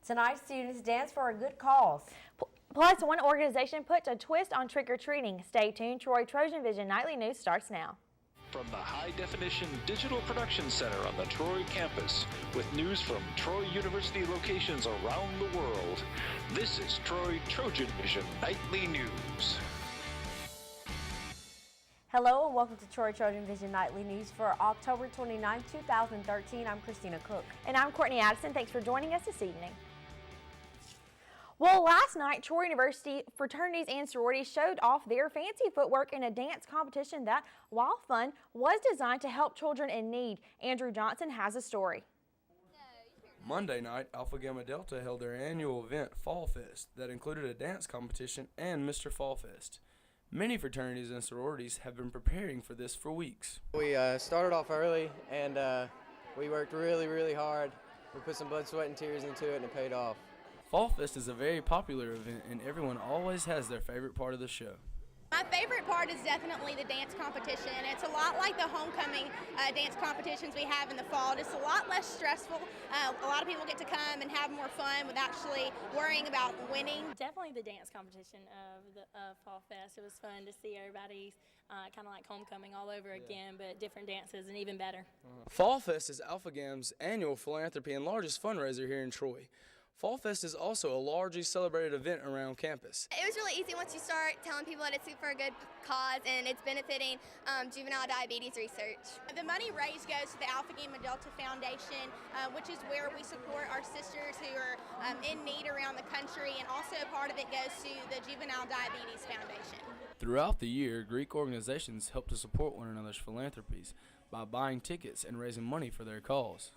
Tonight, students dance for a good cause. Plus, one organization puts a twist on trick-or-treating. Stay tuned. TrojanVision Nightly News starts now. From the high-definition digital production center on the Troy campus, with news from Troy University locations around the world, this is TrojanVision Nightly News. Hello and welcome to TrojanVision Nightly News for October 29, 2013. I'm Christina Cook. And I'm Courtney Addison. Thanks for joining us this evening. Well, last night, Troy University fraternities and sororities showed off their fancy footwork in a dance competition that, while fun, was designed to help children in need. Andrew Johnson has a story. Monday night, Alpha Gamma Delta held their annual event, Fall Fest, that included a dance competition and Mr. Fall Fest. Many fraternities and sororities have been preparing for this for weeks. We started off early and we worked really hard. We put some blood, sweat, and tears into it, and it paid off. Fall Fest is a very popular event, and everyone always has their favorite part of the show. My favorite part is definitely the dance competition. It's a lot like the homecoming dance competitions we have in the fall, just a lot less stressful. A lot of people get to come and have more fun with actually worrying about winning. Definitely the dance competition of the Fall Fest. It was fun to see everybody's kind of like homecoming all over again, but different dances and even better. Fall Fest is Alpha Gam's annual philanthropy and largest fundraiser here in Troy. Fall Fest is also a largely celebrated event around campus. It was really easy once you start telling people that it's for a good cause and it's benefiting juvenile diabetes research. The money raised goes to the Alpha Gamma Delta Foundation, which is where we support our sisters who are in need around the country, and also part of it goes to the Juvenile Diabetes Foundation. Throughout the year, Greek organizations help to support one another's philanthropies by buying tickets and raising money for their cause.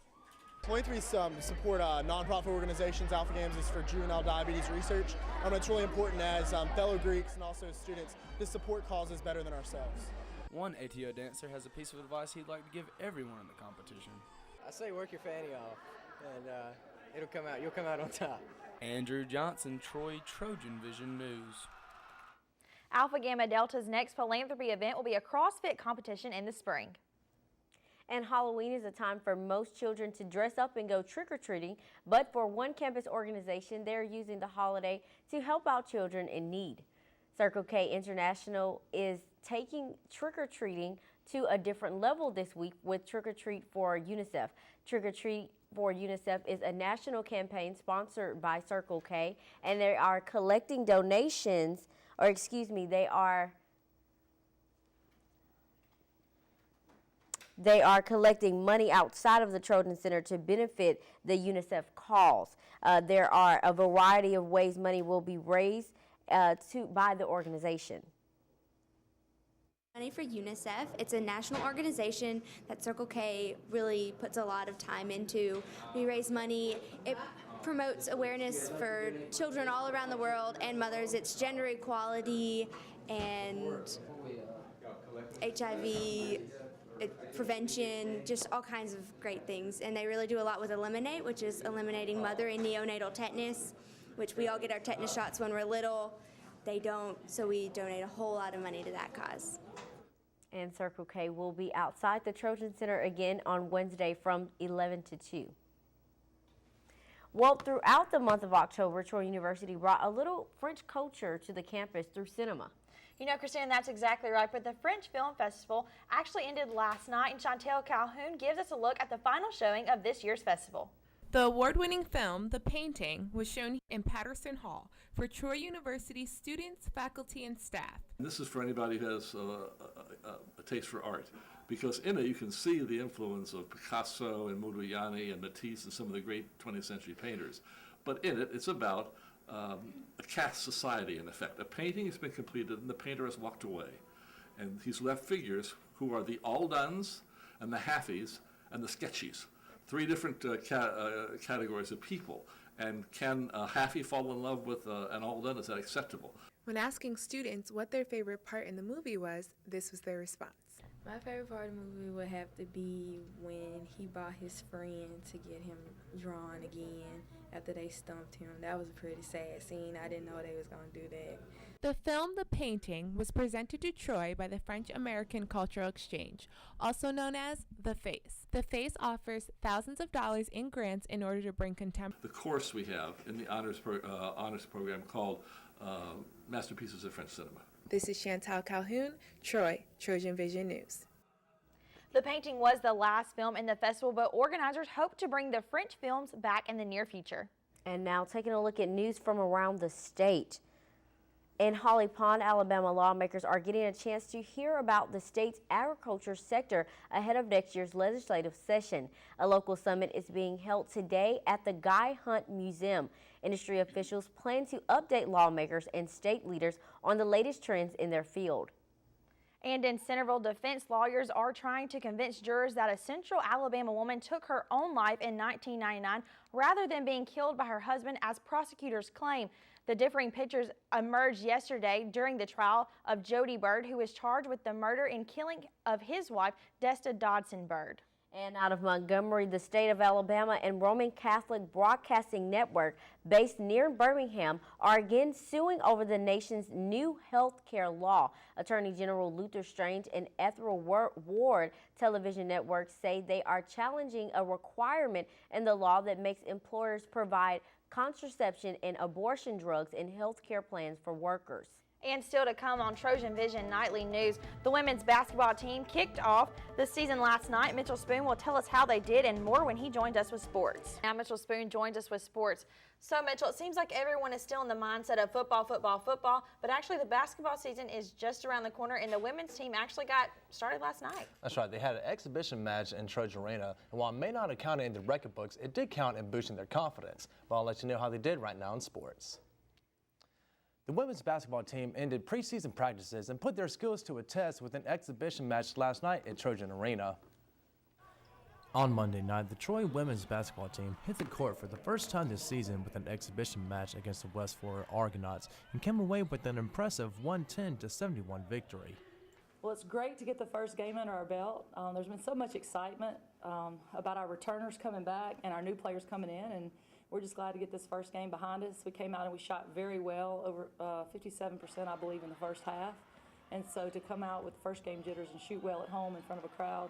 23 support nonprofit organizations. Alpha Games is for juvenile diabetes research. It's really important as fellow Greeks and also students to support causes better than ourselves. One ATO dancer has a piece of advice he'd like to give everyone in the competition. I say work your fanny off, and it'll come out. You'll come out on top. Andrew Johnson, Troy TrojanVision News. Alpha Gamma Delta's next philanthropy event will be a CrossFit competition in the spring. And Halloween is a time for most children to dress up and go trick-or-treating, but for one campus organization, they're using the holiday to help out children in need. Circle K International is taking trick-or-treating to a different level this week with Trick-or-Treat for UNICEF. Trick-or-Treat for UNICEF is a national campaign sponsored by Circle K, and they are collecting donations, or excuse me, they are collecting money outside of the Trojan Center to benefit the UNICEF cause. There are a variety of ways money will be raised by the organization. Money for UNICEF. It's a national organization that Circle K really puts a lot of time into. We raise money. It promotes awareness for children all around the world and mothers. It's gender equality and HIV prevention, just all kinds of great things. And they really do a lot with Eliminate, which is eliminating mother and neonatal tetanus, which we all get our tetanus shots when we're little. They don't, so we donate a whole lot of money to that cause. And Circle K will be outside the Trojan Center again on Wednesday from 11 to 2. Well, throughout the month of October, Troy University brought a little French culture to the campus through cinema. You know, Christine, that's exactly right, but the French Film Festival actually ended last night, and Chantel Calhoun gives us a look at the final showing of this year's festival. The award-winning film, The Painting, was shown in Patterson Hall for Troy University students, faculty, and staff. This is for anybody who has a taste for art, because in it you can see the influence of Picasso and Modigliani and Matisse and some of the great 20th century painters. But in it, it's about a caste society, in effect. A painting has been completed and the painter has walked away. And he's left figures who are the all-dones and the halfies and the sketchies. Three different categories of people. And can a halfie fall in love with an all-done? Is that acceptable? When asking students what their favorite part in the movie was, this was their response. My favorite part of the movie would have to be when he brought his friend to get him drawn again, after they stumped him. That was a pretty sad scene. I didn't know they was going to do that. The film The Painting was presented to Troy by the French-American Cultural Exchange, also known as The Face. The Face offers thousands of dollars in grants in order to bring contemporary. The course we have in the honors program called Masterpieces of French Cinema. This is Chantal Calhoun, Troy, TrojanVision News. The Painting was the last film in the festival, but organizers hope to bring the French films back in the near future. And now taking a look at news from around the state. In Holly Pond, Alabama, lawmakers are getting a chance to hear about the state's agriculture sector ahead of next year's legislative session. A local summit is being held today at the Guy Hunt Museum. Industry officials plan to update lawmakers and state leaders on the latest trends in their field. And in Centerville, defense lawyers are trying to convince jurors that a Central Alabama woman took her own life in 1999 rather than being killed by her husband, as prosecutors claim. The differing pictures emerged yesterday during the trial of Jody Bird, who is charged with the murder and killing of his wife, Desta Dodson Bird. And out of Montgomery, the state of Alabama and Roman Catholic Broadcasting Network, based near Birmingham, are again suing over the nation's new health care law. Attorney General Luther Strange and Ethel Ward television networks say they are challenging a requirement in the law that makes employers provide contraception and abortion drugs in health care plans for workers. And still to come on TrojanVision Nightly News, the women's basketball team kicked off the season last night. Mitchell Spoon will tell us how they did and more when he joins us with sports. Now Mitchell Spoon joins us with sports. So Mitchell, it seems like everyone is still in the mindset of football, but actually the basketball season is just around the corner, and the women's team actually got started last night. That's right. They had an exhibition match in Trojan Arena, and while it may not have counted in the record books, it did count in boosting their confidence. But I'll let you know how they did right now in sports. The women's basketball team ended preseason practices and put their skills to a test with an exhibition match last night at Trojan Arena. On Monday night, the Troy women's basketball team hit the court for the first time this season with an exhibition match against the West Florida Argonauts and came away with an impressive 110-71 victory. Well, it's great to get the first game under our belt. There's been so much excitement about our returners coming back and our new players coming in, and we're just glad to get this first game behind us. We came out and we shot very well, over 57%, I believe, in the first half. And so to come out with first game jitters and shoot well at home in front of a crowd,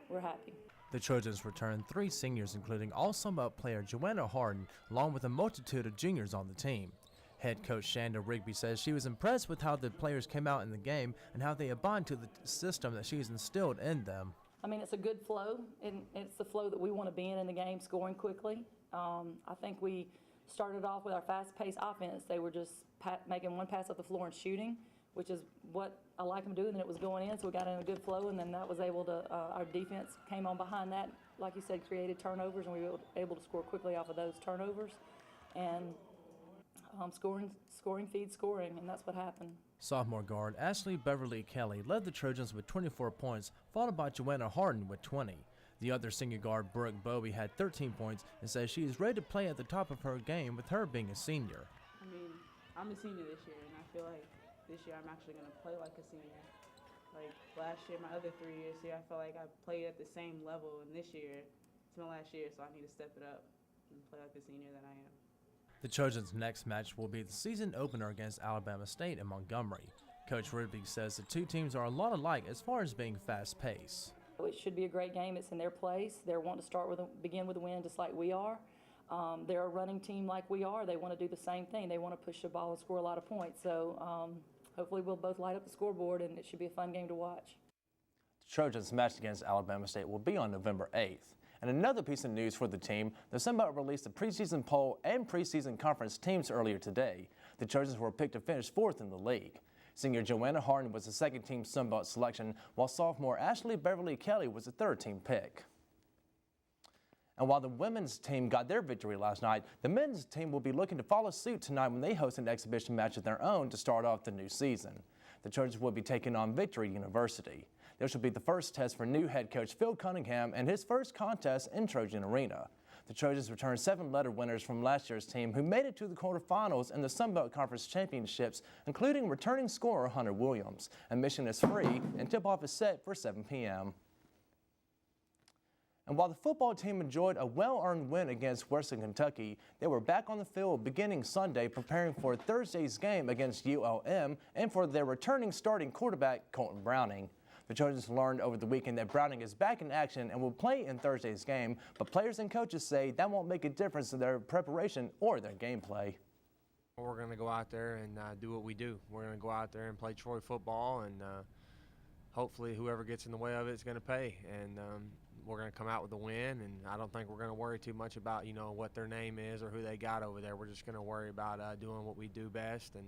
we're happy. The Trojans returned 3 seniors, including all-Sunbelt player Joanna Harden, along with a multitude of juniors on the team. Head coach Shanda Rigby says she was impressed with how the players came out in the game and how they abide to the system that she's instilled in them. I mean, it's a good flow, and it's the flow that we want to be in the game, scoring quickly. I think we started off with our fast-paced offense. They were just making one pass up the floor and shooting, which is what I like them to do, and then it was going in, so we got in a good flow, and then that was able to, our defense came on behind that, like you said, created turnovers, and we were able to score quickly off of those turnovers, and scoring feeds scoring, and that's what happened. Sophomore guard Ashley Beverly Kelly led the Trojans with 24 points, followed by Joanna Harden with 20. The other senior guard, Brooke Bowie, had 13 points and says she is ready to play at the top of her game with her being a senior. I mean, I'm a senior this year, and I feel like this year I'm actually going to play like a senior. Like last year, my other 3 years here, I felt like I played at the same level, and this year, it's my last year, so I need to step it up and play like the senior that I am. The Trojans' next match will be the season opener against Alabama State in Montgomery. Coach Ridley says the two teams are a lot alike as far as being fast-paced. It should be a great game. It's in their place. They're wanting to begin with a win just like we are. They're a running team like we are. They want to do the same thing. They want to push the ball and score a lot of points. So hopefully we'll both light up the scoreboard, and it should be a fun game to watch. The Trojans' match against Alabama State will be on November 8th. And another piece of news for the team, the Sunbelt released the preseason poll and preseason conference teams earlier today. The Trojans were picked to finish 4th in the league. Senior Joanna Harden was the second-team Sunbelt selection, while sophomore Ashley Beverly Kelly was the third-team pick. And while the women's team got their victory last night, the men's team will be looking to follow suit tonight when they host an exhibition match of their own to start off the new season. The Trojans will be taking on Victory University. This will be the first test for new head coach Phil Cunningham and his first contest in Trojan Arena. The Trojans returned 7 letter winners from last year's team who made it to the quarterfinals in the Sunbelt Conference Championships, including returning scorer Hunter Williams. Admission is free and tip-off is set for 7 p.m. And while the football team enjoyed a well-earned win against Western Kentucky, they were back on the field beginning Sunday preparing for Thursday's game against ULM and for their returning starting quarterback, Colton Browning. The Trojans learned over the weekend that Browning is back in action and will play in Thursday's game, but players and coaches say that won't make a difference in their preparation or their gameplay. We're going to go out there and do what we do. We're going to go out there and play Troy football, and hopefully whoever gets in the way of it is going to pay. And we're going to come out with a win, and I don't think we're going to worry too much about, you know, what their name is or who they got over there. We're just going to worry about doing what we do best, and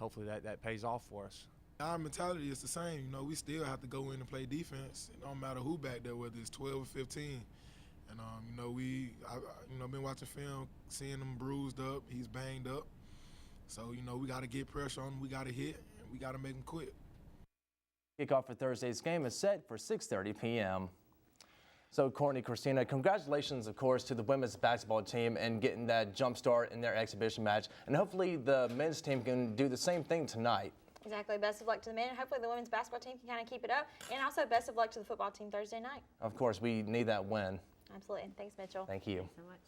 hopefully that pays off for us. Our mentality is the same. You know, we still have to go in and play defense. It don't matter who back there, whether it's 12 or 15. And, you know, I've been watching film, seeing him bruised up. He's banged up. So, you know, we got to get pressure on him. We got to hit, and we got to make him quit. Kickoff for Thursday's game is set for 6:30 p.m. So, Courtney, Christina, congratulations, of course, to the women's basketball team and getting that jump start in their exhibition match. And hopefully the men's team can do the same thing tonight. Exactly. Best of luck to the men. Hopefully the women's basketball team can kind of keep it up. And also best of luck to the football team Thursday night. Of course, we need that win. Absolutely. Thanks, Mitchell. Thank you. Thanks so much.